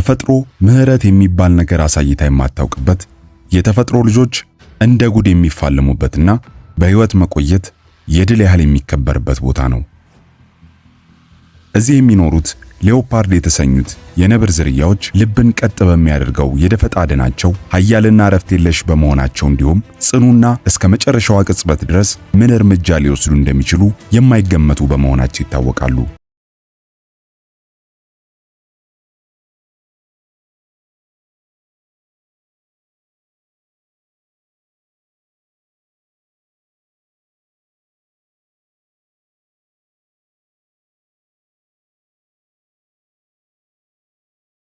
ተፈጥሮ ምህረት የሚባል ነገር አሳይታ የማታውቅበት የተፈጥሮ ልጆች እንደ ጉድ የሚፋለሙበትና በህይወት መቆየት የድል ያህል የሚከበርበት ቦታ ነው። እዚህ የሚኖሩት ሌኦፓርድ የተሰኙት የነብር ዝርያዎች ልብን ቀጥ በሚያደርገው የደፈጣ አደናቸው ኃያልና ረፍት የለሽ በመሆናቸው እንዲሁም ጽኑና እስከ መጨረሻው ቅጽበት ድረስ ምን እርምጃ ሊወስዱ እንደሚችሉ የማይገመቱ በመሆናቸው ይታወቃሉ።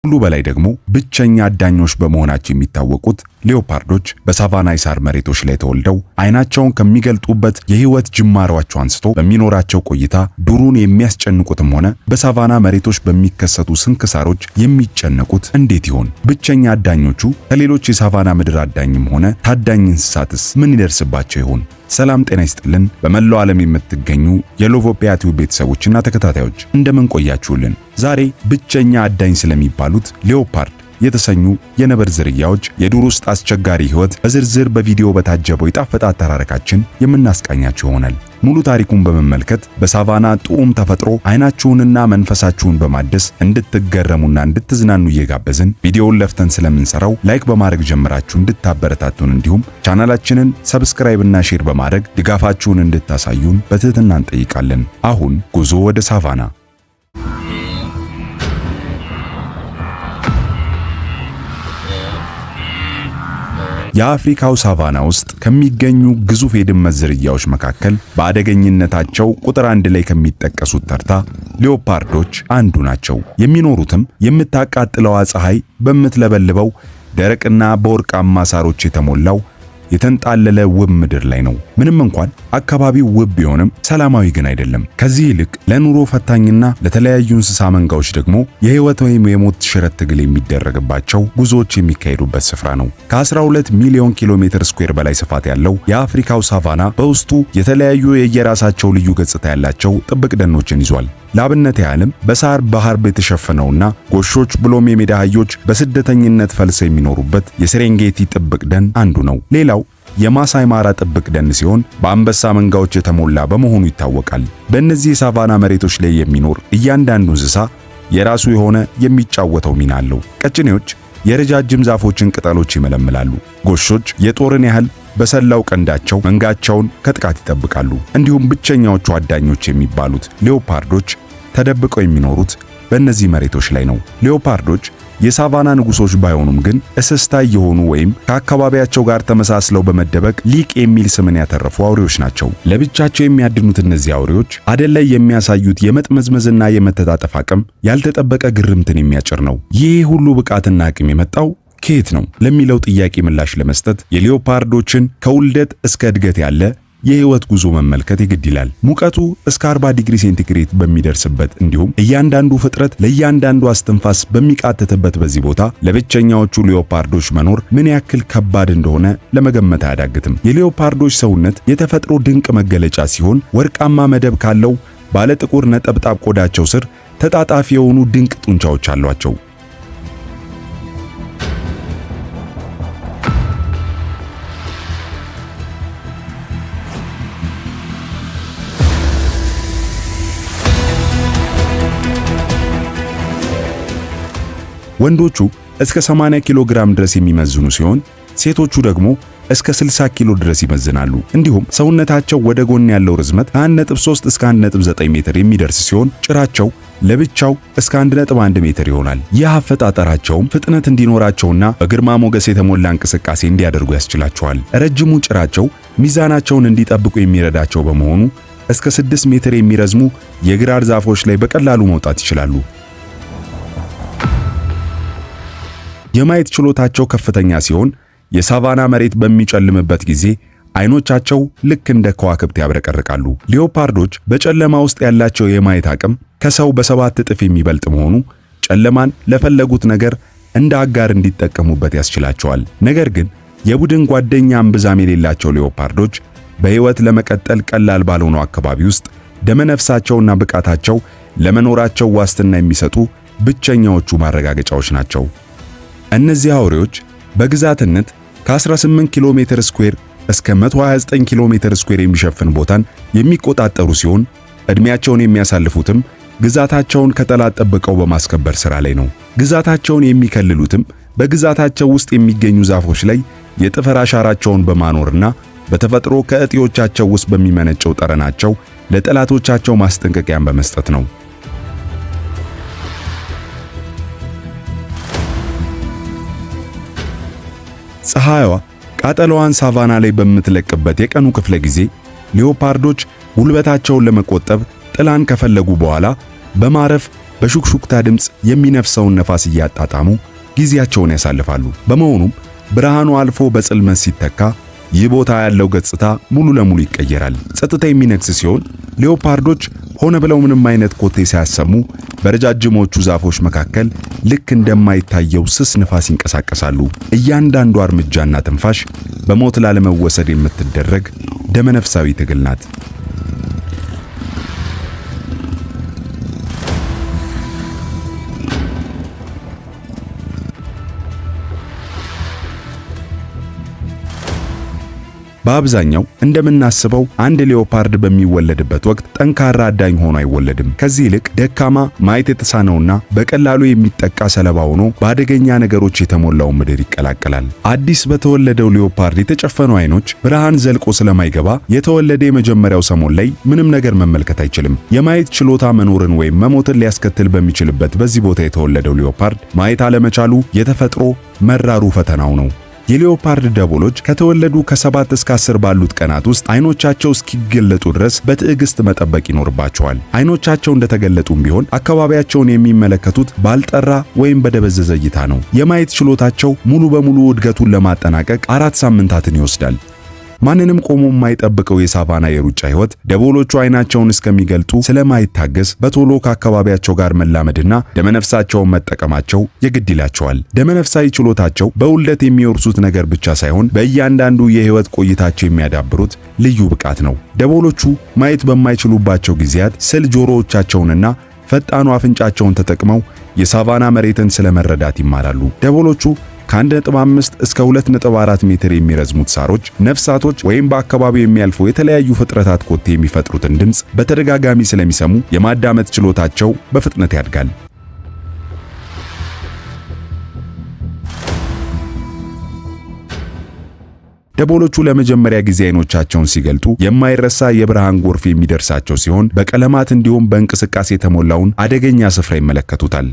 ሁሉ በላይ ደግሞ ብቸኛ አዳኞች በመሆናቸው የሚታወቁት ሌኦፓርዶች በሳቫና የሳር መሬቶች ላይ ተወልደው አይናቸውን ከሚገልጡበት የህይወት ጅማሯቸው አንስቶ በሚኖራቸው ቆይታ ዱሩን የሚያስጨንቁትም ሆነ በሳቫና መሬቶች በሚከሰቱ ስንክሳሮች የሚጨነቁት እንዴት ይሆን? ብቸኛ አዳኞቹ ከሌሎች የሳቫና ምድር አዳኝም ሆነ ታዳኝ እንስሳትስ ምን ይደርስባቸው ይሆን? ሰላም ጤና ይስጥልን። በመላው ዓለም የምትገኙ የሎቮፒያ ቲዩብ ቤተሰቦችና ተከታታዮች እንደምን ቆያችሁልን? ዛሬ ብቸኛ አዳኝ ስለሚባሉት ሌኦፓርድ የተሰኙ የነብር ዝርያዎች የዱር ውስጥ አስቸጋሪ ህይወት በዝርዝር በቪዲዮ በታጀበው የጣፈጠ አተራረካችን የምናስቃኛችሁ ይሆናል። ሙሉ ታሪኩን በመመልከት በሳቫና ጡም ተፈጥሮ አይናችሁንና መንፈሳችሁን በማደስ እንድትገረሙና እንድትዝናኑ እየጋበዝን ቪዲዮውን ለፍተን ስለምንሰራው ላይክ በማድረግ ጀምራችሁ እንድታበረታቱን እንዲሁም ቻናላችንን ሰብስክራይብ እና ሼር በማድረግ ድጋፋችሁን እንድታሳዩን በትህትና እንጠይቃለን። አሁን ጉዞ ወደ ሳቫና። የአፍሪካው ሳቫና ውስጥ ከሚገኙ ግዙፍ የድመት ዝርያዎች መካከል በአደገኝነታቸው ቁጥር 1 ላይ ከሚጠቀሱት ተርታ ሌኦፓርዶች አንዱ ናቸው። የሚኖሩትም የምታቃጥለዋ ፀሐይ በምትለበልበው ደረቅና በወርቃማ ሳሮች የተሞላው የተንጣለለ ውብ ምድር ላይ ነው። ምንም እንኳን አካባቢው ውብ ቢሆንም ሰላማዊ ግን አይደለም። ከዚህ ይልቅ ለኑሮ ፈታኝና ለተለያዩ እንስሳ መንጋዎች ደግሞ የህይወት ወይም የሞት ሽረት ትግል የሚደረግባቸው ጉዞዎች የሚካሄዱበት ስፍራ ነው። ከ12 ሚሊዮን ኪሎ ሜትር ስኩዌር በላይ ስፋት ያለው የአፍሪካው ሳቫና በውስጡ የተለያዩ የየራሳቸው ልዩ ገጽታ ያላቸው ጥብቅ ደኖችን ይዟል። ለአብነት ያህልም በሳር ባህር የተሸፈነውና ጎሾች ብሎም የሜዳ አህዮች በስደተኝነት ፈልሰው የሚኖሩበት የሴሬንጌቲ ጥብቅ ደን አንዱ ነው። ሌላው የማሳይ ማራ ጥብቅ ደን ሲሆን በአንበሳ መንጋዎች የተሞላ በመሆኑ ይታወቃል። በእነዚህ የሳቫና መሬቶች ላይ የሚኖር እያንዳንዱ እንስሳ የራሱ የሆነ የሚጫወተው ሚና አለው። ቀጭኔዎች የረጃጅም ዛፎችን ቅጠሎች ይመለምላሉ። ጎሾች የጦርን ያህል በሰላው ቀንዳቸው መንጋቸውን ከጥቃት ይጠብቃሉ። እንዲሁም ብቸኛዎቹ አዳኞች የሚባሉት ሌኦፓርዶች ተደብቀው የሚኖሩት በእነዚህ መሬቶች ላይ ነው። ሌኦፓርዶች የሳቫና ንጉሶች ባይሆኑም ግን እስስታይ የሆኑ ወይም ከአካባቢያቸው ጋር ተመሳስለው በመደበቅ ሊቅ የሚል ስምን ያተረፉ አውሬዎች ናቸው። ለብቻቸው የሚያድኑት እነዚህ አውሬዎች አደን ላይ የሚያሳዩት የመጥመዝመዝና የመተጣጠፍ አቅም ያልተጠበቀ ግርምትን የሚያጭር ነው። ይህ ሁሉ ብቃትና አቅም የመጣው ከየት ነው ለሚለው ጥያቄ ምላሽ ለመስጠት የሌኦፓርዶችን ከውልደት እስከ እድገት ያለ የህይወት ጉዞ መመልከት ይግድ ይላል። ሙቀቱ እስከ 40 ዲግሪ ሴንቲግሬድ በሚደርስበት እንዲሁም እያንዳንዱ ፍጥረት ለእያንዳንዱ አስተንፋስ በሚቃተትበት በዚህ ቦታ ለብቸኛዎቹ ሌኦፓርዶች መኖር ምን ያክል ከባድ እንደሆነ ለመገመት አያዳግትም። የሌኦፓርዶች ሰውነት የተፈጥሮ ድንቅ መገለጫ ሲሆን ወርቃማ መደብ ካለው ባለ ጥቁር ነጠብጣብ ቆዳቸው ስር ተጣጣፊ የሆኑ ድንቅ ጡንቻዎች አሏቸው። ወንዶቹ እስከ 80 ኪሎ ግራም ድረስ የሚመዝኑ ሲሆን ሴቶቹ ደግሞ እስከ 60 ኪሎ ድረስ ይመዝናሉ። እንዲሁም ሰውነታቸው ወደ ጎን ያለው ርዝመት ከ1.3 እስከ 1.9 ሜትር የሚደርስ ሲሆን ጭራቸው ለብቻው እስከ 1.1 ሜትር ይሆናል። ይህ አፈጣጠራቸውም ፍጥነት እንዲኖራቸውና በግርማ ሞገስ የተሞላ እንቅስቃሴ እንዲያደርጉ ያስችላቸዋል። ረጅሙ ጭራቸው ሚዛናቸውን እንዲጠብቁ የሚረዳቸው በመሆኑ እስከ 6 ሜትር የሚረዝሙ የግራር ዛፎች ላይ በቀላሉ መውጣት ይችላሉ። የማየት ችሎታቸው ከፍተኛ ሲሆን የሳቫና መሬት በሚጨልምበት ጊዜ አይኖቻቸው ልክ እንደ ከዋክብት ያብረቀርቃሉ። ሌኦፓርዶች በጨለማ ውስጥ ያላቸው የማየት አቅም ከሰው በ7 እጥፍ የሚበልጥ መሆኑ ጨለማን ለፈለጉት ነገር እንደ አጋር እንዲጠቀሙበት ያስችላቸዋል። ነገር ግን የቡድን ጓደኛ እምብዛም የሌላቸው ሌኦፓርዶች በህይወት ለመቀጠል ቀላል ባልሆነው አካባቢ ውስጥ ደመነፍሳቸውና ብቃታቸው ለመኖራቸው ዋስትና የሚሰጡ ብቸኛዎቹ ማረጋገጫዎች ናቸው። እነዚህ አውሬዎች በግዛትነት ከ18 ኪሎ ሜትር ስኩዌር እስከ 129 ኪሎ ሜትር ስኩዌር የሚሸፍን ቦታን የሚቆጣጠሩ ሲሆን ዕድሜያቸውን የሚያሳልፉትም ግዛታቸውን ከጠላት ጠብቀው በማስከበር ሥራ ላይ ነው። ግዛታቸውን የሚከልሉትም በግዛታቸው ውስጥ የሚገኙ ዛፎች ላይ የጥፍር አሻራቸውን በማኖርና በተፈጥሮ ከእጢዎቻቸው ውስጥ በሚመነጨው ጠረናቸው ለጠላቶቻቸው ማስጠንቀቂያን በመስጠት ነው። ፀሐይዋ ቃጠሎዋን ሳቫና ላይ በምትለቅበት የቀኑ ክፍለ ጊዜ ሌኦፓርዶች ጉልበታቸውን ለመቆጠብ ጥላን ከፈለጉ በኋላ በማረፍ በሹክሹክታ ድምፅ የሚነፍሰውን ነፋስ እያጣጣሙ ጊዜያቸውን ያሳልፋሉ። በመሆኑም ብርሃኑ አልፎ በጽልመት ሲተካ ይህ ቦታ ያለው ገጽታ ሙሉ ለሙሉ ይቀየራል። ጸጥታ የሚነግስ ሲሆን ሌኦፓርዶች ሆነ ብለው ምንም አይነት ኮቴ ሳያሰሙ በረጃጅሞቹ ዛፎች መካከል ልክ እንደማይታየው ስስ ንፋስ ይንቀሳቀሳሉ። እያንዳንዷ እርምጃና ትንፋሽ በሞት ላለመወሰድ የምትደረግ ደመነፍሳዊ ትግል ናት። በአብዛኛው እንደምናስበው አንድ ሌኦፓርድ በሚወለድበት ወቅት ጠንካራ አዳኝ ሆኖ አይወለድም። ከዚህ ይልቅ ደካማ፣ ማየት የተሳነውና በቀላሉ የሚጠቃ ሰለባ ሆኖ በአደገኛ ነገሮች የተሞላውን ምድር ይቀላቀላል። አዲስ በተወለደው ሌኦፓርድ የተጨፈኑ አይኖች ብርሃን ዘልቆ ስለማይገባ የተወለደ የመጀመሪያው ሰሞን ላይ ምንም ነገር መመልከት አይችልም። የማየት ችሎታ መኖርን ወይም መሞትን ሊያስከትል በሚችልበት በዚህ ቦታ የተወለደው ሌኦፓርድ ማየት አለመቻሉ የተፈጥሮ መራሩ ፈተናው ነው። የሌኦፓርድ ደቦሎች ከተወለዱ ከ7 እስከ 10 ባሉት ቀናት ውስጥ አይኖቻቸው እስኪገለጡ ድረስ በትዕግስት መጠበቅ ይኖርባቸዋል። አይኖቻቸው እንደተገለጡም ቢሆን አካባቢያቸውን የሚመለከቱት ባልጠራ ወይም በደበዘዘ እይታ ነው። የማየት ችሎታቸው ሙሉ በሙሉ እድገቱን ለማጠናቀቅ 4 ሳምንታትን ይወስዳል። ማንንም ቆሞ የማይጠብቀው የሳቫና የሩጫ ሕይወት ደቦሎቹ አይናቸውን እስከሚገልጡ ስለማይታገስ በቶሎ ከአካባቢያቸው ጋር መላመድና ደመነፍሳቸውን መጠቀማቸው የግድ ይላቸዋል። ደመነፍሳዊ ችሎታቸው በውልደት የሚወርሱት ነገር ብቻ ሳይሆን በእያንዳንዱ የሕይወት ቆይታቸው የሚያዳብሩት ልዩ ብቃት ነው። ደቦሎቹ ማየት በማይችሉባቸው ጊዜያት ስል ጆሮዎቻቸውንና ፈጣኑ አፍንጫቸውን ተጠቅመው የሳቫና መሬትን ስለመረዳት ይማራሉ። ደቦሎቹ ከ1.5 እስከ 2.4 ሜትር የሚረዝሙት ሳሮች፣ ነፍሳቶች ወይም በአካባቢው የሚያልፉ የተለያዩ ፍጥረታት ኮቴ የሚፈጥሩትን ድምፅ በተደጋጋሚ ስለሚሰሙ የማዳመጥ ችሎታቸው በፍጥነት ያድጋል። ደቦሎቹ ለመጀመሪያ ጊዜ አይኖቻቸውን ሲገልጡ የማይረሳ የብርሃን ጎርፍ የሚደርሳቸው ሲሆን በቀለማት እንዲሁም በእንቅስቃሴ የተሞላውን አደገኛ ስፍራ ይመለከቱታል።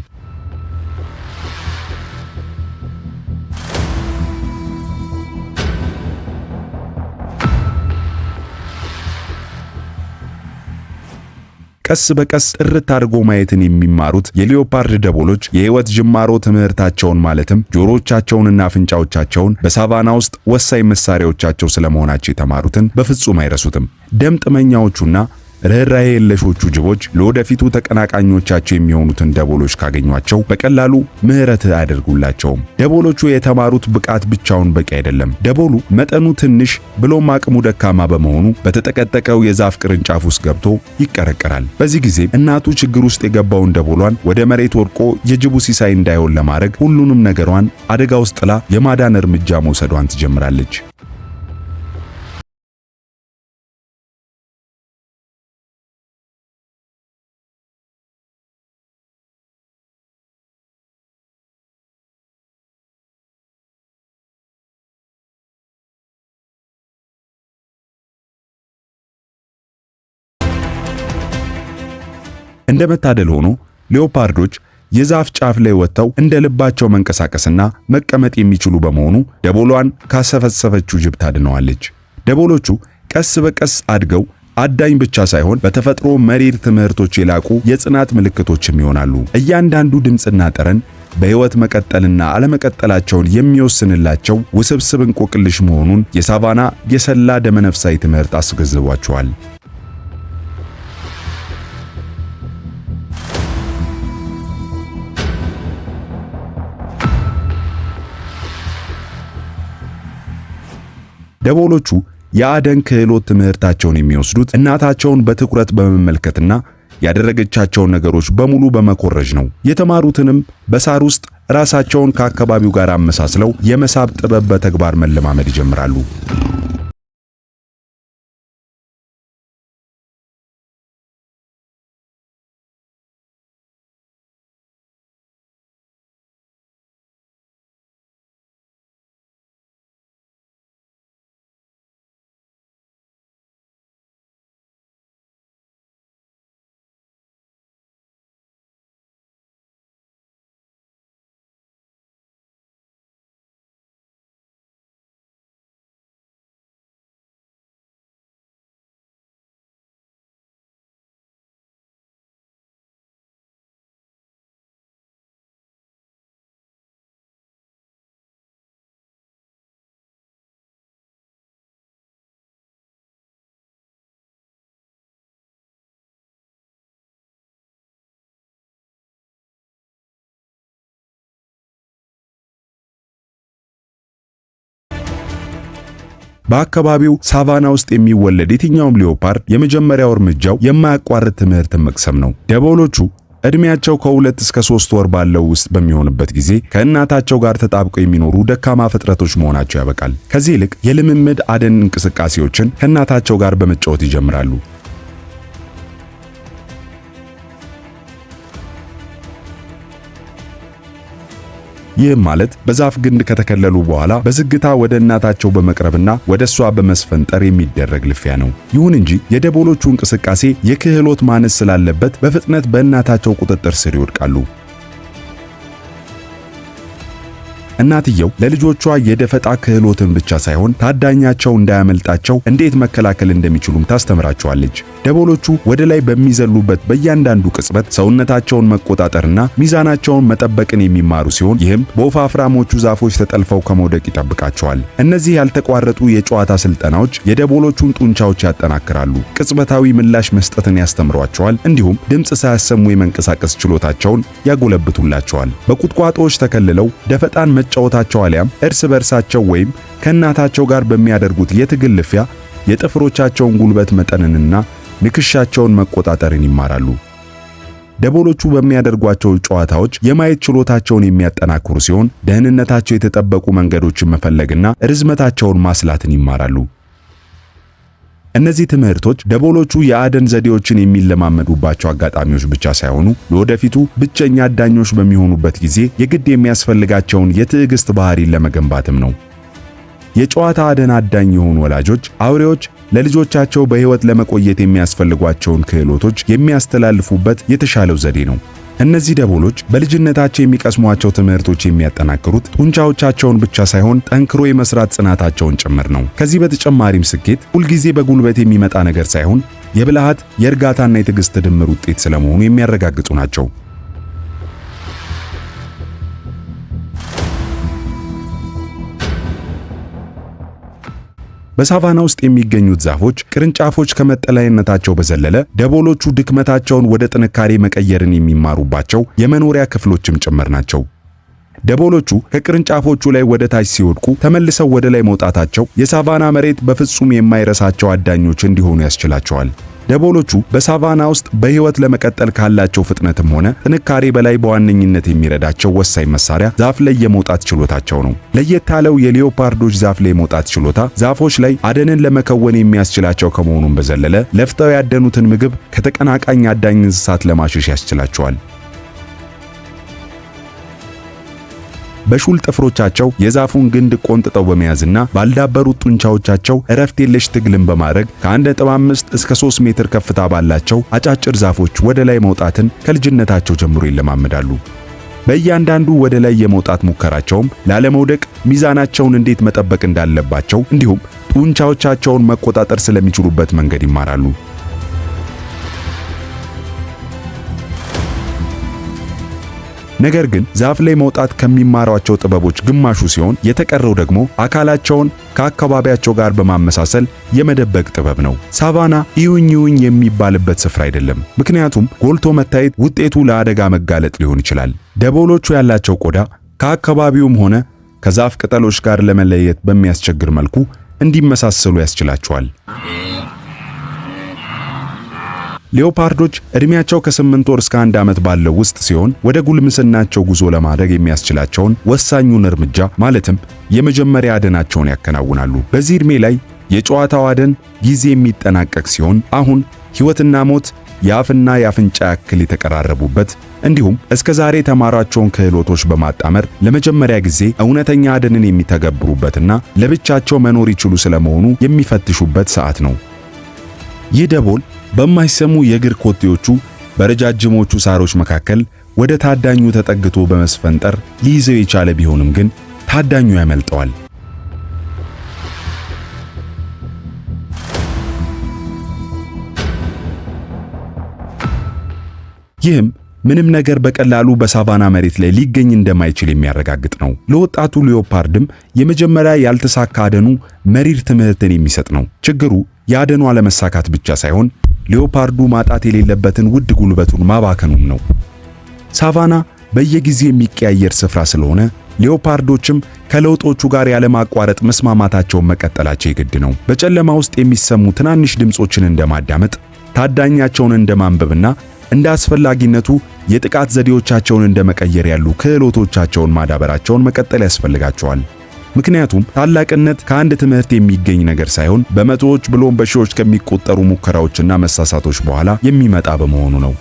ቀስ በቀስ ጥርት አድርጎ ማየትን የሚማሩት የሌኦፓርድ ደቦሎች የሕይወት ጅማሮ ትምህርታቸውን ማለትም ጆሮቻቸውንና አፍንጫዎቻቸውን በሳቫና ውስጥ ወሳኝ መሳሪያዎቻቸው ስለመሆናቸው የተማሩትን በፍጹም አይረሱትም። ደም ጥመኛዎቹና ርኅራኄ የለሾቹ ጅቦች ለወደፊቱ ተቀናቃኞቻቸው የሚሆኑትን ደቦሎች ካገኟቸው በቀላሉ ምሕረት አያደርጉላቸውም። ደቦሎቹ የተማሩት ብቃት ብቻውን በቂ አይደለም። ደቦሉ መጠኑ ትንሽ ብሎም አቅሙ ደካማ በመሆኑ በተጠቀጠቀው የዛፍ ቅርንጫፍ ውስጥ ገብቶ ይቀረቀራል። በዚህ ጊዜ እናቱ ችግር ውስጥ የገባውን ደቦሏን ወደ መሬት ወድቆ የጅቡ ሲሳይ እንዳይሆን ለማድረግ ሁሉንም ነገሯን አደጋ ውስጥ ጥላ የማዳን እርምጃ መውሰዷን ትጀምራለች። እንደመታደል ሆኖ ሌኦፓርዶች የዛፍ ጫፍ ላይ ወጥተው እንደ ልባቸው መንቀሳቀስና መቀመጥ የሚችሉ በመሆኑ ደቦሏን ካሰፈሰፈችው ጅብ ታድነዋለች። ደቦሎቹ ቀስ በቀስ አድገው አዳኝ ብቻ ሳይሆን በተፈጥሮ መሪር ትምህርቶች የላቁ የጽናት ምልክቶችም ይሆናሉ። እያንዳንዱ ድምፅና ጠረን በሕይወት መቀጠልና አለመቀጠላቸውን የሚወስንላቸው ውስብስብ እንቆቅልሽ መሆኑን የሳቫና የሰላ ደመነፍሳዊ ትምህርት አስገንዝቧቸዋል። ደቦሎቹ የአደን ክህሎት ትምህርታቸውን የሚወስዱት እናታቸውን በትኩረት በመመልከትና ያደረገቻቸውን ነገሮች በሙሉ በመኮረጅ ነው። የተማሩትንም በሳር ውስጥ ራሳቸውን ከአካባቢው ጋር አመሳስለው የመሳብ ጥበብ በተግባር መለማመድ ይጀምራሉ። በአካባቢው ሳቫና ውስጥ የሚወለድ የትኛውም ሊዮፓርድ የመጀመሪያው እርምጃው የማያቋርጥ ትምህርት መቅሰም ነው። ደቦሎቹ እድሜያቸው ከ2 እስከ 3 ወር ባለው ውስጥ በሚሆንበት ጊዜ ከእናታቸው ጋር ተጣብቀው የሚኖሩ ደካማ ፍጥረቶች መሆናቸው ያበቃል። ከዚህ ይልቅ የልምምድ አደን እንቅስቃሴዎችን ከእናታቸው ጋር በመጫወት ይጀምራሉ። ይህም ማለት በዛፍ ግንድ ከተከለሉ በኋላ በዝግታ ወደ እናታቸው በመቅረብና ወደ እሷ በመስፈንጠር የሚደረግ ልፊያ ነው። ይሁን እንጂ የደቦሎቹ እንቅስቃሴ የክህሎት ማነስ ስላለበት በፍጥነት በእናታቸው ቁጥጥር ስር ይወድቃሉ። እናትየው ለልጆቿ የደፈጣ ክህሎትን ብቻ ሳይሆን ታዳኛቸው እንዳያመልጣቸው እንዴት መከላከል እንደሚችሉም ታስተምራቸዋለች። ደቦሎቹ ወደ ላይ በሚዘሉበት በእያንዳንዱ ቅጽበት ሰውነታቸውን መቆጣጠርና ሚዛናቸውን መጠበቅን የሚማሩ ሲሆን ይህም በወፋፍራሞቹ ዛፎች ተጠልፈው ከመውደቅ ይጠብቃቸዋል። እነዚህ ያልተቋረጡ የጨዋታ ስልጠናዎች የደቦሎቹን ጡንቻዎች ያጠናክራሉ፣ ቅጽበታዊ ምላሽ መስጠትን ያስተምሯቸዋል፣ እንዲሁም ድምፅ ሳያሰሙ የመንቀሳቀስ ችሎታቸውን ያጎለብቱላቸዋል። በቁጥቋጦዎች ተከልለው ደፈጣን መጫወታቸው አሊያም እርስ በርሳቸው ወይም ከእናታቸው ጋር በሚያደርጉት የትግል ልፊያ የጥፍሮቻቸውን ጉልበት መጠንንና ንክሻቸውን መቆጣጠርን ይማራሉ። ደቦሎቹ በሚያደርጓቸው ጨዋታዎች የማየት ችሎታቸውን የሚያጠናክሩ ሲሆን ደህንነታቸው የተጠበቁ መንገዶችን መፈለግና ርዝመታቸውን ማስላትን ይማራሉ። እነዚህ ትምህርቶች ደቦሎቹ የአደን ዘዴዎችን የሚለማመዱባቸው አጋጣሚዎች ብቻ ሳይሆኑ ለወደፊቱ ብቸኛ አዳኞች በሚሆኑበት ጊዜ የግድ የሚያስፈልጋቸውን የትዕግስት ባህሪን ለመገንባትም ነው። የጨዋታ አደን አዳኝ የሆኑ ወላጆች አውሬዎች ለልጆቻቸው በሕይወት ለመቆየት የሚያስፈልጓቸውን ክህሎቶች የሚያስተላልፉበት የተሻለው ዘዴ ነው። እነዚህ ደቦሎች በልጅነታቸው የሚቀስሟቸው ትምህርቶች የሚያጠናክሩት ጡንቻዎቻቸውን ብቻ ሳይሆን ጠንክሮ የመስራት ጽናታቸውን ጭምር ነው። ከዚህ በተጨማሪም ስኬት ሁልጊዜ በጉልበት የሚመጣ ነገር ሳይሆን የብልሃት፣ የእርጋታና የትዕግስት ድምር ውጤት ስለመሆኑ የሚያረጋግጡ ናቸው። በሳቫና ውስጥ የሚገኙት ዛፎች ቅርንጫፎች ከመጠለያነታቸው በዘለለ ደቦሎቹ ድክመታቸውን ወደ ጥንካሬ መቀየርን የሚማሩባቸው የመኖሪያ ክፍሎችም ጭምር ናቸው። ደቦሎቹ ከቅርንጫፎቹ ላይ ወደ ታች ሲወድቁ ተመልሰው ወደ ላይ መውጣታቸው የሳቫና መሬት በፍጹም የማይረሳቸው አዳኞች እንዲሆኑ ያስችላቸዋል። ደቦሎቹ በሳቫና ውስጥ በሕይወት ለመቀጠል ካላቸው ፍጥነትም ሆነ ጥንካሬ በላይ በዋነኝነት የሚረዳቸው ወሳኝ መሳሪያ ዛፍ ላይ የመውጣት ችሎታቸው ነው። ለየት ያለው የሊዮፓርዶች ዛፍ ላይ የመውጣት ችሎታ ዛፎች ላይ አደንን ለመከወን የሚያስችላቸው ከመሆኑም በዘለለ ለፍተው ያደኑትን ምግብ ከተቀናቃኝ አዳኝ እንስሳት ለማሸሽ ያስችላቸዋል። በሹል ጥፍሮቻቸው የዛፉን ግንድ ቆንጥጠው በመያዝና ባልዳበሩት ጡንቻዎቻቸው እረፍት የለሽ ትግልን በማድረግ ከ1.5 እስከ 3 ሜትር ከፍታ ባላቸው አጫጭር ዛፎች ወደ ላይ መውጣትን ከልጅነታቸው ጀምሮ ይለማመዳሉ። በእያንዳንዱ ወደ ላይ የመውጣት ሙከራቸውም ላለመውደቅ ሚዛናቸውን እንዴት መጠበቅ እንዳለባቸው እንዲሁም ጡንቻዎቻቸውን መቆጣጠር ስለሚችሉበት መንገድ ይማራሉ። ነገር ግን ዛፍ ላይ መውጣት ከሚማሯቸው ጥበቦች ግማሹ ሲሆን የተቀረው ደግሞ አካላቸውን ከአካባቢያቸው ጋር በማመሳሰል የመደበቅ ጥበብ ነው። ሳቫና ይሁኝ የሚባልበት ስፍራ አይደለም፣ ምክንያቱም ጎልቶ መታየት ውጤቱ ለአደጋ መጋለጥ ሊሆን ይችላል። ደቦሎቹ ያላቸው ቆዳ ከአካባቢውም ሆነ ከዛፍ ቅጠሎች ጋር ለመለየት በሚያስቸግር መልኩ እንዲመሳሰሉ ያስችላቸዋል። ሌኦፓርዶች ዕድሜያቸው ከ8 ወር እስከ 1 ዓመት ባለው ውስጥ ሲሆን ወደ ጉልምስናቸው ጉዞ ለማድረግ የሚያስችላቸውን ወሳኙን እርምጃ ማለትም የመጀመሪያ አደናቸውን ያከናውናሉ። በዚህ ዕድሜ ላይ የጨዋታው አደን ጊዜ የሚጠናቀቅ ሲሆን አሁን ሕይወትና ሞት የአፍና የአፍንጫ ያክል የተቀራረቡበት እንዲሁም እስከ ዛሬ የተማሯቸውን ክህሎቶች በማጣመር ለመጀመሪያ ጊዜ እውነተኛ አደንን የሚተገብሩበትና ለብቻቸው መኖር ይችሉ ስለመሆኑ የሚፈትሹበት ሰዓት ነው። ይህ ደቦል በማይሰሙ የእግር ኮቴዎቹ በረጃጅሞቹ ሳሮች መካከል ወደ ታዳኙ ተጠግቶ በመስፈንጠር ሊይዘው የቻለ ቢሆንም ግን ታዳኙ ያመልጠዋል። ይህም ምንም ነገር በቀላሉ በሳቫና መሬት ላይ ሊገኝ እንደማይችል የሚያረጋግጥ ነው። ለወጣቱ ሌኦፓርድም የመጀመሪያ ያልተሳካ አደኑ መሪር ትምህርትን የሚሰጥ ነው። ችግሩ የአደኑ አለመሳካት ብቻ ሳይሆን ሌኦፓርዱ ማጣት የሌለበትን ውድ ጉልበቱን ማባከኑም ነው። ሳቫና በየጊዜው የሚቀያየር ስፍራ ስለሆነ ሌኦፓርዶችም ከለውጦቹ ጋር ያለማቋረጥ መስማማታቸውን መቀጠላቸው የግድ ነው። በጨለማ ውስጥ የሚሰሙ ትናንሽ ድምጾችን እንደማዳመጥ፣ ታዳኛቸውን እንደማንበብና እንደ አስፈላጊነቱ የጥቃት ዘዴዎቻቸውን እንደመቀየር ያሉ ክህሎቶቻቸውን ማዳበራቸውን መቀጠል ያስፈልጋቸዋል። ምክንያቱም ታላቅነት ከአንድ ትምህርት የሚገኝ ነገር ሳይሆን በመቶዎች ብሎም በሺዎች ከሚቆጠሩ ሙከራዎችና መሳሳቶች በኋላ የሚመጣ በመሆኑ ነው።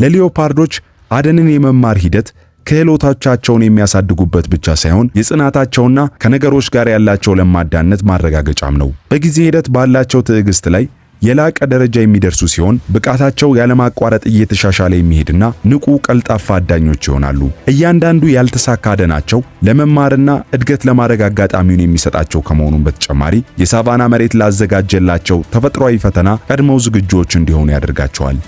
ለሌኦፓርዶች አደንን የመማር ሂደት ክህሎታቸውን የሚያሳድጉበት ብቻ ሳይሆን የጽናታቸውና ከነገሮች ጋር ያላቸው ለማዳነት ማረጋገጫም ነው። በጊዜ ሂደት ባላቸው ትዕግስት ላይ የላቀ ደረጃ የሚደርሱ ሲሆን ብቃታቸው ያለማቋረጥ እየተሻሻለ የሚሄድና ንቁ ቀልጣፋ አዳኞች ይሆናሉ። እያንዳንዱ ያልተሳካ አደናቸው ለመማርና እድገት ለማድረግ አጋጣሚውን የሚሰጣቸው ከመሆኑም በተጨማሪ የሳቫና መሬት ላዘጋጀላቸው ተፈጥሯዊ ፈተና ቀድመው ዝግጁዎች እንዲሆኑ ያደርጋቸዋል።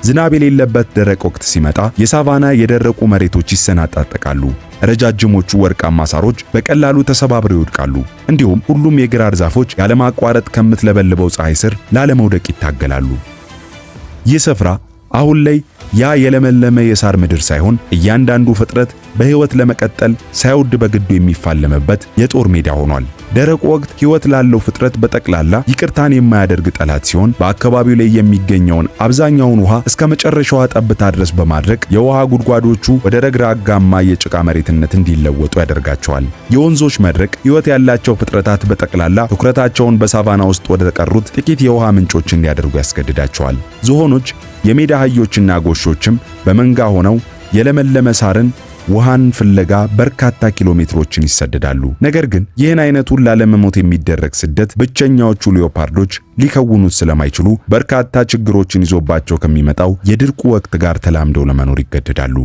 ዝናብ የሌለበት ደረቅ ወቅት ሲመጣ የሳቫና የደረቁ መሬቶች ይሰናጣጠቃሉ። ረጃጅሞቹ ወርቃማ ሳሮች በቀላሉ ተሰባብረው ይወድቃሉ። እንዲሁም ሁሉም የግራር ዛፎች ያለማቋረጥ ከምትለበልበው ፀሐይ ስር ላለመውደቅ ይታገላሉ። ይህ ስፍራ አሁን ላይ ያ የለመለመ የሳር ምድር ሳይሆን እያንዳንዱ ፍጥረት በሕይወት ለመቀጠል ሳይወድ በግዱ የሚፋለምበት የጦር ሜዳ ሆኗል። ደረቁ ወቅት ሕይወት ላለው ፍጥረት በጠቅላላ ይቅርታን የማያደርግ ጠላት ሲሆን በአካባቢው ላይ የሚገኘውን አብዛኛውን ውሃ እስከ መጨረሻዋ ጠብታ ድረስ በማድረቅ የውሃ ጉድጓዶቹ ወደ ረግራጋማ የጭቃ መሬትነት እንዲለወጡ ያደርጋቸዋል። የወንዞች መድረቅ ሕይወት ያላቸው ፍጥረታት በጠቅላላ ትኩረታቸውን በሳቫና ውስጥ ወደ ተቀሩት ጥቂት የውሃ ምንጮች እንዲያደርጉ ያስገድዳቸዋል። ዝሆኖች፣ የሜዳ አህዮችና ጎሾችም በመንጋ ሆነው የለመለመ ሳርን ውሃን ፍለጋ በርካታ ኪሎ ሜትሮችን ይሰደዳሉ። ነገር ግን ይህን አይነቱን ላለመሞት የሚደረግ ስደት ብቸኛዎቹ ሌኦፓርዶች ሊከውኑት ስለማይችሉ በርካታ ችግሮችን ይዞባቸው ከሚመጣው የድርቁ ወቅት ጋር ተላምደው ለመኖር ይገደዳሉ።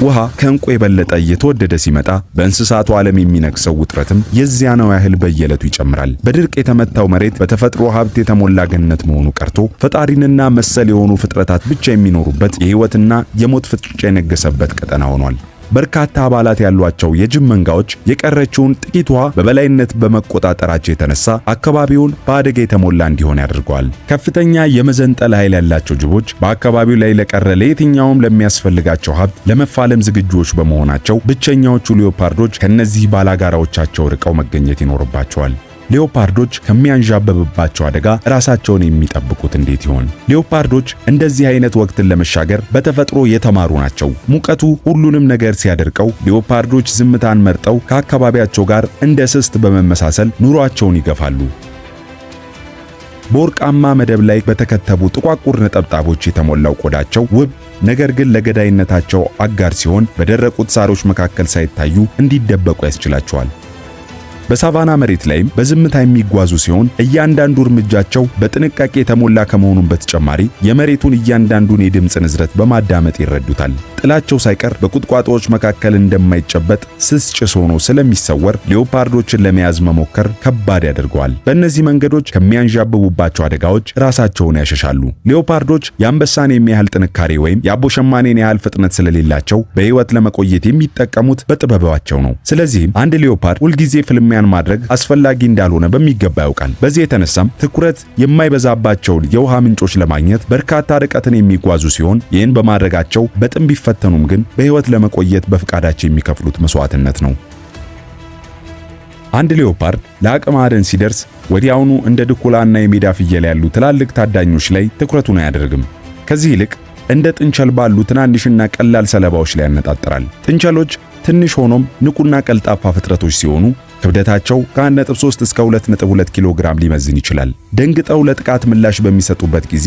ውሃ ከእንቁ የበለጠ እየተወደደ ሲመጣ በእንስሳቱ ዓለም የሚነግሰው ውጥረትም የዚያነው ያህል በየዕለቱ ይጨምራል። በድርቅ የተመታው መሬት በተፈጥሮ ሀብት የተሞላ ገነት መሆኑ ቀርቶ ፈጣሪንና መሰል የሆኑ ፍጥረታት ብቻ የሚኖሩበት የሕይወትና የሞት ፍጥጫ የነገሰበት ቀጠና ሆኗል። በርካታ አባላት ያሏቸው የጅብ መንጋዎች የቀረችውን ጥቂት ውሃ በበላይነት በመቆጣጠራቸው የተነሳ አካባቢውን በአደጋ የተሞላ እንዲሆን ያደርገዋል። ከፍተኛ የመዘንጠል ኃይል ያላቸው ጅቦች በአካባቢው ላይ ለቀረ ለየትኛውም ለሚያስፈልጋቸው ሀብት ለመፋለም ዝግጁዎች በመሆናቸው ብቸኛዎቹ ሌኦፓርዶች ከነዚህ ባላጋራዎቻቸው ርቀው መገኘት ይኖርባቸዋል። ሌኦፓርዶች ከሚያንዣበብባቸው አደጋ ራሳቸውን የሚጠብቁት እንዴት ይሆን? ሌኦፓርዶች እንደዚህ አይነት ወቅትን ለመሻገር በተፈጥሮ የተማሩ ናቸው። ሙቀቱ ሁሉንም ነገር ሲያደርቀው ሌኦፓርዶች ዝምታን መርጠው ከአካባቢያቸው ጋር እንደ ስስት በመመሳሰል ኑሯቸውን ይገፋሉ። በወርቃማ መደብ ላይ በተከተቡ ጥቋቁር ነጠብጣቦች የተሞላው ቆዳቸው ውብ ነገር ግን ለገዳይነታቸው አጋር ሲሆን በደረቁት ሳሮች መካከል ሳይታዩ እንዲደበቁ ያስችላቸዋል። በሳቫና መሬት ላይም በዝምታ የሚጓዙ ሲሆን እያንዳንዱ እርምጃቸው በጥንቃቄ የተሞላ ከመሆኑም በተጨማሪ የመሬቱን እያንዳንዱን የድምፅ ንዝረት በማዳመጥ ይረዱታል። ጥላቸው ሳይቀር በቁጥቋጦዎች መካከል እንደማይጨበጥ ስስ ጭስ ሆኖ ስለሚሰወር ሌኦፓርዶችን ለመያዝ መሞከር ከባድ ያደርገዋል። በእነዚህ መንገዶች ከሚያንዣብቡባቸው አደጋዎች ራሳቸውን ያሸሻሉ። ሌኦፓርዶች የአንበሳን የሚያህል ጥንካሬ ወይም የአቦሸማኔን ያህል ፍጥነት ስለሌላቸው በሕይወት ለመቆየት የሚጠቀሙት በጥበባቸው ነው። ስለዚህም አንድ ሌኦፓርድ ሁልጊዜ ፍልሚያ ማደኛን ማድረግ አስፈላጊ እንዳልሆነ በሚገባ ያውቃል። በዚህ የተነሳም ትኩረት የማይበዛባቸውን የውሃ ምንጮች ለማግኘት በርካታ ርቀትን የሚጓዙ ሲሆን ይህን በማድረጋቸው በጥም ቢፈተኑም ግን በሕይወት ለመቆየት በፍቃዳቸው የሚከፍሉት መስዋዕትነት ነው። አንድ ሌኦፓርድ ለአቅመ አደን ሲደርስ ወዲያውኑ እንደ ድኩላና የሜዳ ፍየል ያሉ ትላልቅ ታዳኞች ላይ ትኩረቱን አያደርግም። ከዚህ ይልቅ እንደ ጥንቸል ባሉ ትናንሽና ቀላል ሰለባዎች ላይ ያነጣጥራል። ጥንቸሎች ትንሽ ሆኖም ንቁና ቀልጣፋ ፍጥረቶች ሲሆኑ ክብደታቸው ከ1.3 እስከ 2.2 ኪሎ ግራም ሊመዝን ይችላል። ደንግጠው ለጥቃት ምላሽ በሚሰጡበት ጊዜ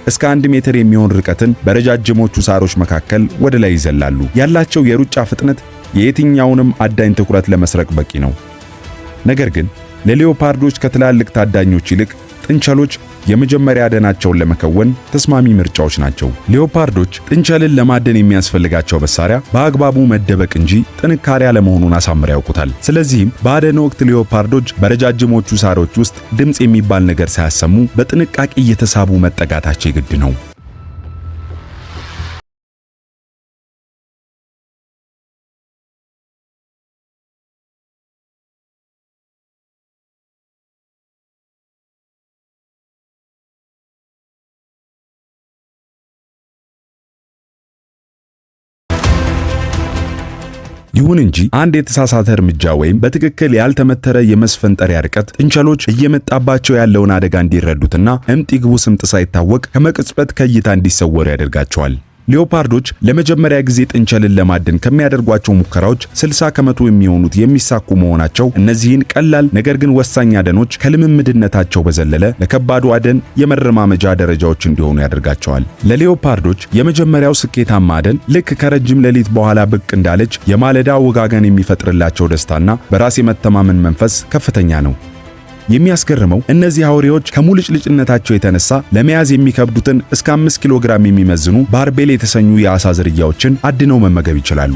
እስከ 1 ሜትር የሚሆን ርቀትን በረጃጅሞቹ ሳሮች መካከል ወደ ላይ ይዘላሉ። ያላቸው የሩጫ ፍጥነት የየትኛውንም አዳኝ ትኩረት ለመስረቅ በቂ ነው። ነገር ግን ለሌኦፓርዶች ከትላልቅ ታዳኞች ይልቅ ጥንቸሎች የመጀመሪያ አደናቸውን ለመከወን ተስማሚ ምርጫዎች ናቸው። ሌኦፓርዶች ጥንቸልን ለማደን የሚያስፈልጋቸው መሳሪያ በአግባቡ መደበቅ እንጂ ጥንካሬ አለመሆኑን አሳምረው ያውቁታል። ስለዚህም በአደን ወቅት ሌኦፓርዶች በረጃጅሞቹ ሳሮች ውስጥ ድምፅ የሚባል ነገር ሳያሰሙ በጥንቃቄ እየተሳቡ መጠጋታቸው ግድ ነው። ይሁን እንጂ አንድ የተሳሳተ እርምጃ ወይም በትክክል ያልተመተረ የመስፈንጠሪያ ርቀት ጥንቸሎች እየመጣባቸው ያለውን አደጋ እንዲረዱትና እምጥ ይግቡ ስምጥ ሳይታወቅ ከመቅጽበት ከእይታ እንዲሰወሩ ያደርጋቸዋል። ሌኦፓርዶች ለመጀመሪያ ጊዜ ጥንቸልን ለማደን ከሚያደርጓቸው ሙከራዎች 60 ከመቶ የሚሆኑት የሚሳኩ መሆናቸው እነዚህን ቀላል ነገር ግን ወሳኝ አደኖች ከልምምድነታቸው በዘለለ ለከባዱ አደን የመረማመጃ ደረጃዎች እንዲሆኑ ያደርጋቸዋል። ለሌኦፓርዶች የመጀመሪያው ስኬታማ አደን ልክ ከረጅም ሌሊት በኋላ ብቅ እንዳለች የማለዳ ወጋገን የሚፈጥርላቸው ደስታና በራስ የመተማመን መንፈስ ከፍተኛ ነው። የሚያስገርመው እነዚህ አውሬዎች ከሙልጭልጭነታቸው የተነሳ ለመያዝ የሚከብዱትን እስከ 5 ኪሎ ግራም የሚመዝኑ ባርቤል የተሰኙ የዓሳ ዝርያዎችን አድነው መመገብ ይችላሉ።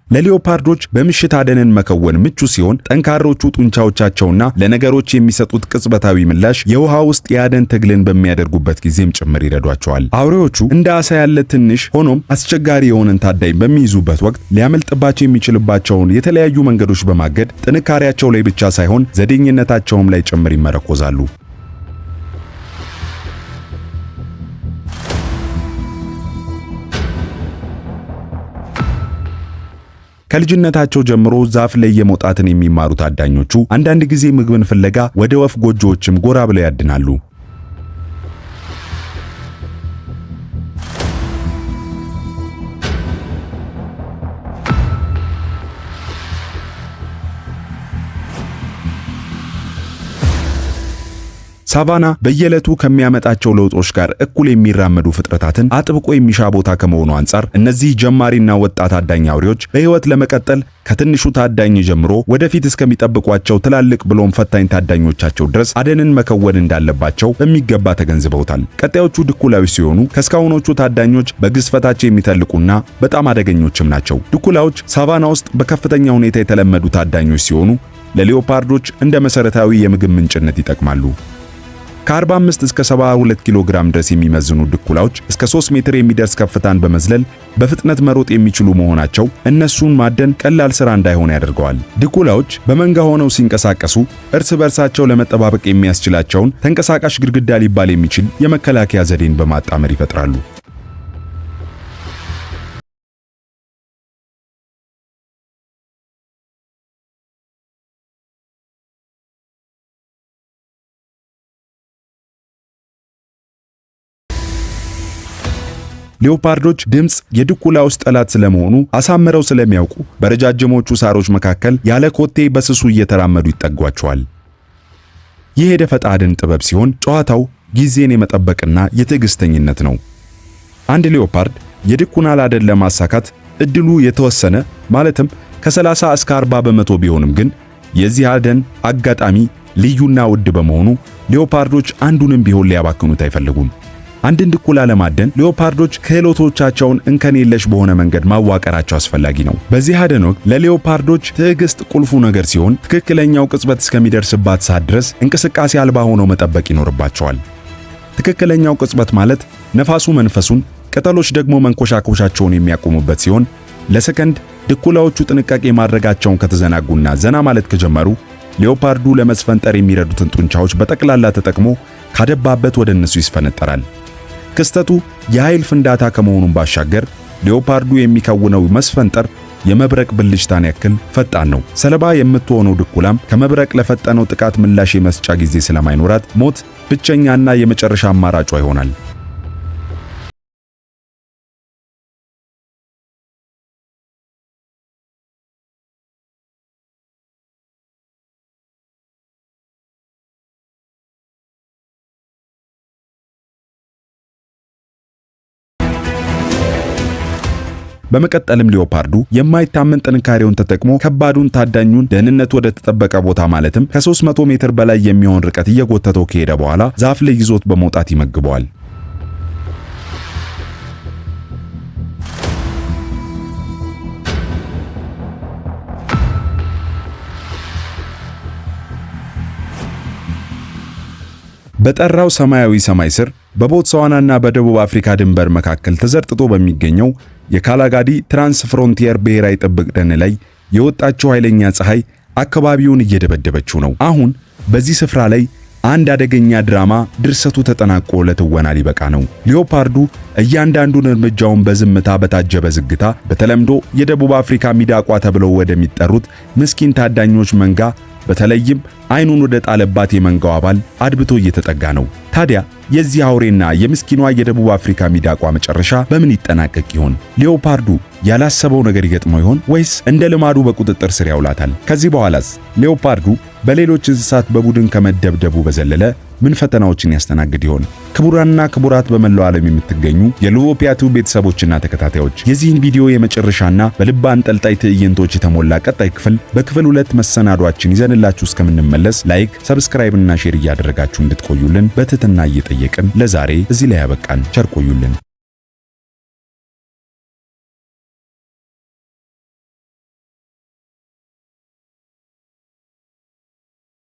ለሌኦፓርዶች በምሽት አደንን መከወን ምቹ ሲሆን ጠንካሮቹ ጡንቻዎቻቸውና ለነገሮች የሚሰጡት ቅጽበታዊ ምላሽ የውሃ ውስጥ የአደን ትግልን በሚያደርጉበት ጊዜም ጭምር ይረዷቸዋል። አውሬዎቹ እንደ ዓሳ ያለ ትንሽ ሆኖም አስቸጋሪ የሆነን ታዳኝ በሚይዙበት ወቅት ሊያመልጥባቸው የሚችልባቸውን የተለያዩ መንገዶች በማገድ ጥንካሬያቸው ላይ ብቻ ሳይሆን ዘዴኝነታቸውም ላይ ጭምር ይመረኮዛሉ። ከልጅነታቸው ጀምሮ ዛፍ ላይ የመውጣትን የሚማሩ ታዳኞቹ አንዳንድ ጊዜ ምግብን ፍለጋ ወደ ወፍ ጎጆዎችም ጎራ ብለው ያድናሉ። ሳቫና በየዕለቱ ከሚያመጣቸው ለውጦች ጋር እኩል የሚራመዱ ፍጥረታትን አጥብቆ የሚሻ ቦታ ከመሆኑ አንጻር እነዚህ ጀማሪና ወጣት አዳኝ አውሬዎች በሕይወት ለመቀጠል ከትንሹ ታዳኝ ጀምሮ ወደፊት እስከሚጠብቋቸው ትላልቅ ብሎም ፈታኝ ታዳኞቻቸው ድረስ አደንን መከወን እንዳለባቸው በሚገባ ተገንዝበውታል። ቀጣዮቹ ድኩላዎች ሲሆኑ ከእስካሁኖቹ ታዳኞች በግዝፈታቸው የሚተልቁና በጣም አደገኞችም ናቸው። ድኩላዎች ሳቫና ውስጥ በከፍተኛ ሁኔታ የተለመዱ ታዳኞች ሲሆኑ ለሌኦፓርዶች እንደ መሰረታዊ የምግብ ምንጭነት ይጠቅማሉ። ከ45 እስከ 72 ኪሎ ግራም ድረስ የሚመዝኑ ድኩላዎች እስከ 3 ሜትር የሚደርስ ከፍታን በመዝለል በፍጥነት መሮጥ የሚችሉ መሆናቸው እነሱን ማደን ቀላል ሥራ እንዳይሆን ያደርገዋል። ድኩላዎች በመንጋ ሆነው ሲንቀሳቀሱ እርስ በርሳቸው ለመጠባበቅ የሚያስችላቸውን ተንቀሳቃሽ ግድግዳ ሊባል የሚችል የመከላከያ ዘዴን በማጣመር ይፈጥራሉ። ሌኦፓርዶች ድምጽ የድኩላ ውስጥ ጠላት ስለመሆኑ አሳምረው ስለሚያውቁ በረጃጅሞቹ ሳሮች መካከል ያለ ኮቴ በስሱ እየተራመዱ ይጠጓቸዋል። ይህ የደፈጣ አደን ጥበብ ሲሆን ጨዋታው ጊዜን የመጠበቅና የትዕግስተኝነት ነው። አንድ ሌኦፓርድ የድኩናን አደን ለማሳካት እድሉ የተወሰነ ማለትም ከ30 እስከ 40 በመቶ ቢሆንም ግን የዚህ አደን አጋጣሚ ልዩና ውድ በመሆኑ ሌኦፓርዶች አንዱንም ቢሆን ሊያባክኑት አይፈልጉም። አንድን ድኩላ ለማደን ሌኦፓርዶች ክህሎቶቻቸውን እንከን የለሽ በሆነ መንገድ ማዋቀራቸው አስፈላጊ ነው። በዚህ አደን ወቅት ለሌኦፓርዶች ትዕግስት ቁልፉ ነገር ሲሆን ትክክለኛው ቅጽበት እስከሚደርስባት ሰዓት ድረስ እንቅስቃሴ አልባ ሆነው መጠበቅ ይኖርባቸዋል። ትክክለኛው ቅጽበት ማለት ነፋሱ መንፈሱን፣ ቅጠሎች ደግሞ መንኮሻኮሻቸውን የሚያቆሙበት ሲሆን ለሰከንድ ድኩላዎቹ ጥንቃቄ ማድረጋቸውን ከተዘናጉና ዘና ማለት ከጀመሩ ሌኦፓርዱ ለመስፈንጠር የሚረዱትን ጡንቻዎች በጠቅላላ ተጠቅሞ ካደባበት ወደ እነሱ ይስፈነጠራል። ክስተቱ የኃይል ፍንዳታ ከመሆኑን ባሻገር ሌኦፓርዱ የሚከውነው መስፈንጠር የመብረቅ ብልጭታን ያክል ፈጣን ነው። ሰለባ የምትሆነው ድኩላም ከመብረቅ ለፈጠነው ጥቃት ምላሽ የመስጫ ጊዜ ስለማይኖራት ሞት ብቸኛና የመጨረሻ አማራጯ ይሆናል። በመቀጠልም ሌኦፓርዱ የማይታመን ጥንካሬውን ተጠቅሞ ከባዱን ታዳኙን ደህንነቱ ወደ ተጠበቀ ቦታ ማለትም ከ300 ሜትር በላይ የሚሆን ርቀት እየጎተተው ከሄደ በኋላ ዛፍ ላይ ይዞት በመውጣት ይመግበዋል። በጠራው ሰማያዊ ሰማይ ስር በቦትስዋናና በደቡብ አፍሪካ ድንበር መካከል ተዘርጥቶ በሚገኘው የካላጋዲ ትራንስ ፍሮንቲየር ብሔራዊ ጥብቅ ደን ላይ የወጣችው ኃይለኛ ፀሐይ አካባቢውን እየደበደበችው ነው። አሁን በዚህ ስፍራ ላይ አንድ አደገኛ ድራማ ድርሰቱ ተጠናቆ ለትወና ሊበቃ ነው። ሌኦፓርዱ እያንዳንዱን እርምጃውን በዝምታ በታጀበ ዝግታ በተለምዶ የደቡብ አፍሪካ ሚዳቋ ተብለው ወደሚጠሩት ምስኪን ታዳኞች መንጋ በተለይም አይኑን ወደ ጣለባት የመንጋው አባል አድብቶ እየተጠጋ ነው። ታዲያ የዚህ አውሬና የምስኪኗ የደቡብ አፍሪካ ሚዳቋ መጨረሻ በምን ይጠናቀቅ ይሆን? ሌኦፓርዱ ያላሰበው ነገር ይገጥመው ይሆን ወይስ እንደ ልማዱ በቁጥጥር ስር ያውላታል? ከዚህ በኋላስ ሌኦፓርዱ በሌሎች እንስሳት በቡድን ከመደብደቡ በዘለለ ምን ፈተናዎችን ያስተናግድ ይሆን? ክቡራንና ክቡራት በመላው ዓለም የምትገኙ የሉኦፒያ ቲዩብ ቤተሰቦችና ተከታታዮች የዚህን ቪዲዮ የመጨረሻና በልብ አንጠልጣይ ትዕይንቶች የተሞላ ቀጣይ ክፍል በክፍል 2 መሰናዷችን ይዘንላችሁ እስከምንመለስ ላይክ፣ ሰብስክራይብ እና ሼር እያደረጋችሁ እንድትቆዩልን በትህትና እየጠየቅን ለዛሬ እዚህ ላይ ያበቃን። ቸር ቆዩልን።